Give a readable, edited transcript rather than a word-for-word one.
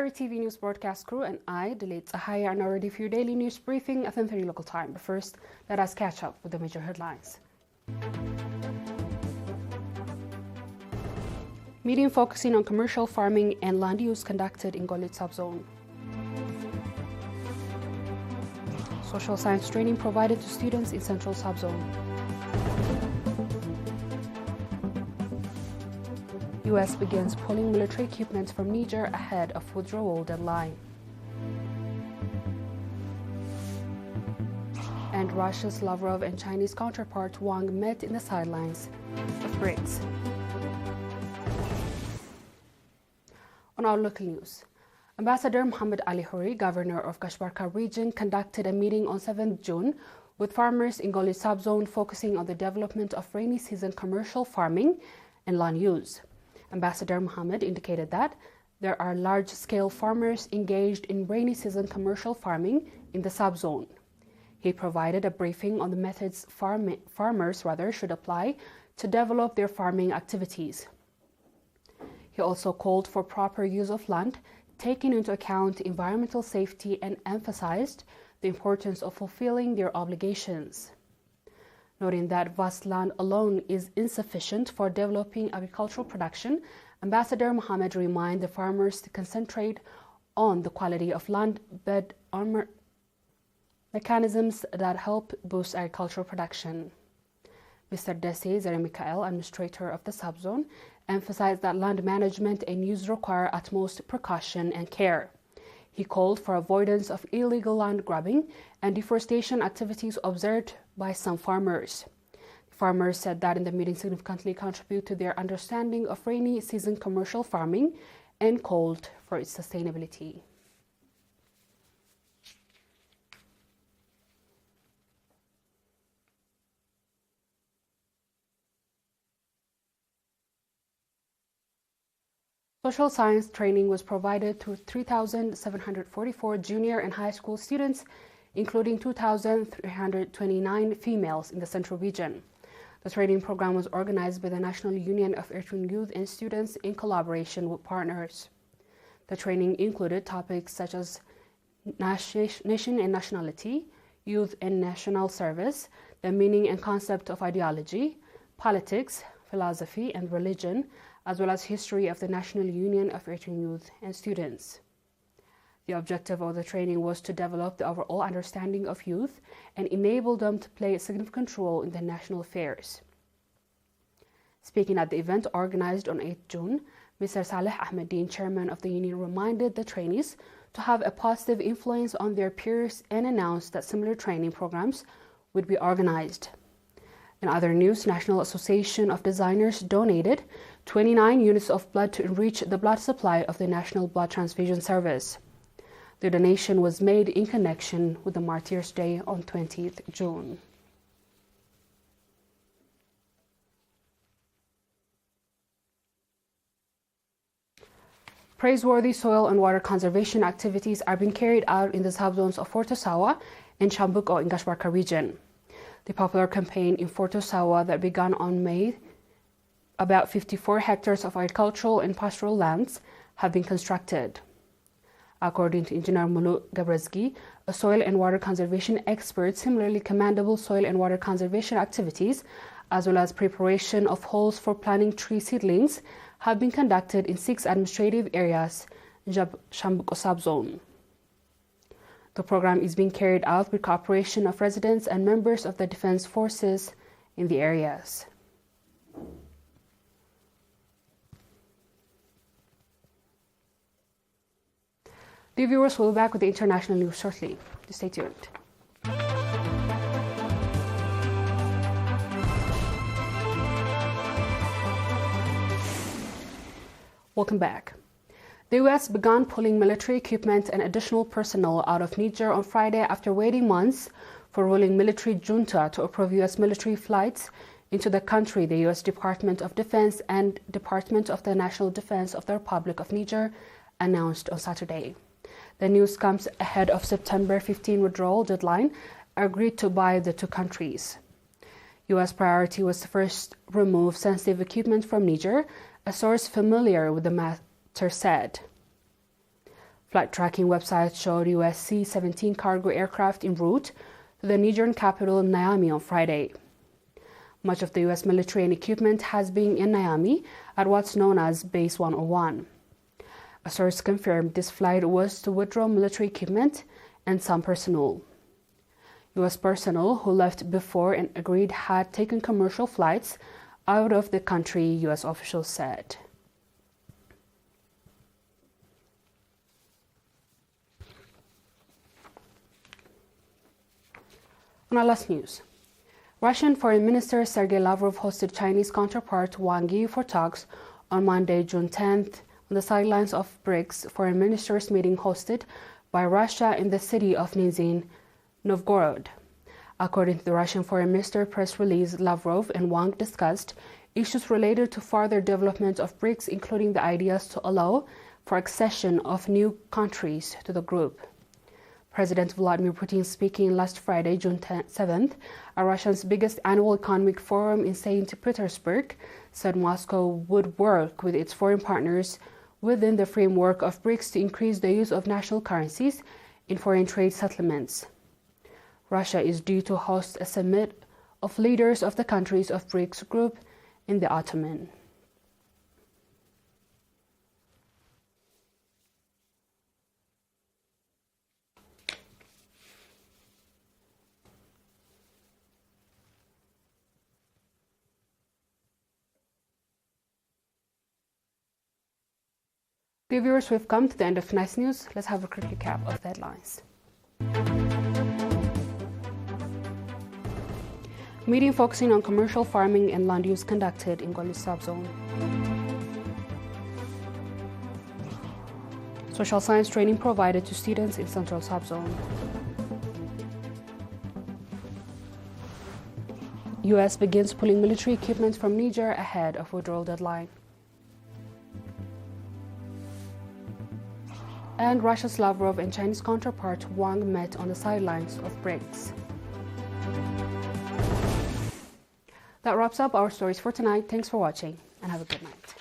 ERi-TV news broadcast crew and I, Delayed Sahaya, are now ready for your daily news briefing at 10:30 local time. But first, let us catch up with the major headlines. Meeting focusing on commercial farming and land use conducted in Golit subzone. Social science training provided to students in central subzone. US begins pulling military equipment from Niger ahead of withdrawal deadline. And Russia's Lavrov and Chinese counterpart Wang met in the sidelines of BRICS. On our local news, Ambassador Mohammed Ali Houri, governor of Kashbarka region, conducted a meeting on 7th June with farmers in Golit subzone focusing on the development of rainy season commercial farming and land use. Ambassador Mohammed indicated that there are large-scale farmers engaged in rainy season commercial farming in the subzone. He provided a briefing on the methods farmers should apply to develop their farming activities. He also called for proper use of land, taking into account environmental safety, and emphasized the importance of fulfilling their obligations. Noting that vast land alone is insufficient for developing agricultural production, Ambassador Mohammed reminded the farmers to concentrate on the quality of land bed mechanisms that help boost agricultural production. Mr. Desi Zeremikael, administrator of the subzone, emphasized that land management and use require utmost precaution and care. He called for avoidance of illegal land grabbing and deforestation activities observed by some farmers. The farmers said that in the meeting significantly contribute to their understanding of rainy season commercial farming and called for its sustainability. Social science training was provided to 3,744 junior and high school students, including 2,329 females in the central region. The training program was organized by the National Union of Eritrean Youth and Students in collaboration with partners. The training included topics such as nation and nationality, youth and national service, the meaning and concept of ideology, politics, philosophy, and religion, as well as history of the National Union of Eritrean Youth and Students. The objective of the training was to develop the overall understanding of youth and enable them to play a significant role in the national affairs. Speaking at the event organized on 8th June, Mr. Saleh Ahmedin, chairman of the union, reminded the trainees to have a positive influence on their peers and announced that similar training programs would be organized. In other news, National Association of Designers donated 29 units of blood to enrich the blood supply of the National Blood Transfusion Service. The donation was made in connection with the Martyrs' Day on 20th June. Praiseworthy soil and water conservation activities are being carried out in the subzones of Forto Sawa and Chambuko in Kashbarka region. The popular campaign in Forto Sawa that began on May, about 54 hectares of agricultural and pastoral lands have been constructed. According to Engineer Mulu Gabrezgi, a soil and water conservation expert, similarly commendable soil and water conservation activities, as well as preparation of holes for planting tree seedlings, have been conducted in 6 administrative areas in Chambuko subzone. The program is being carried out with cooperation of residents and members of the defense forces in the areas. The viewers will be back with the international news shortly. Stay tuned. Welcome back. The US began pulling military equipment and additional personnel out of Niger on Friday after waiting months for ruling military junta to approve US military flights into the country, the US Department of Defense and Department of the National Defense of the Republic of Niger announced on Saturday. The news comes ahead of September 15 withdrawal deadline agreed to by the two countries. US priority was to first remove sensitive equipment from Niger, a source familiar with the matter said. Flight tracking websites showed US C-17 cargo aircraft en route to the Nigerian capital Niamey on Friday. Much of the U.S. military and equipment has been in Niamey at what's known as Base 101. A source confirmed this flight was to withdraw military equipment and some personnel. U.S. personnel who left before and agreed had taken commercial flights out of the country, U.S. officials said. On our last news, Russian Foreign Minister Sergei Lavrov hosted Chinese counterpart Wang Yi for talks on Monday, June 10th, on the sidelines of BRICS foreign ministers meeting hosted by Russia in the city of Nizhny Novgorod. According to the Russian Foreign Minister press release, Lavrov and Wang discussed issues related to further development of BRICS, including the ideas to allow for accession of new countries to the group. President Vladimir Putin, speaking last Friday, June 7th, at Russia's biggest annual economic forum in St. Petersburg, said Moscow would work with its foreign partners within the framework of BRICS to increase the use of national currencies in foreign trade settlements. Russia is due to host a summit of leaders of the countries of BRICS group in the autumn. Dear viewers, we've come to the end of tonight's news. Let's have a quick recap of the headlines. Meeting focusing on commercial farming and land use conducted in Gwali subzone. Social science training provided to students in Central subzone. US begins pulling military equipment from Niger ahead of withdrawal deadline. And Russia's Lavrov and Chinese counterpart Wang met on the sidelines of BRICS. That wraps up our stories for tonight. Thanks for watching and have a good night.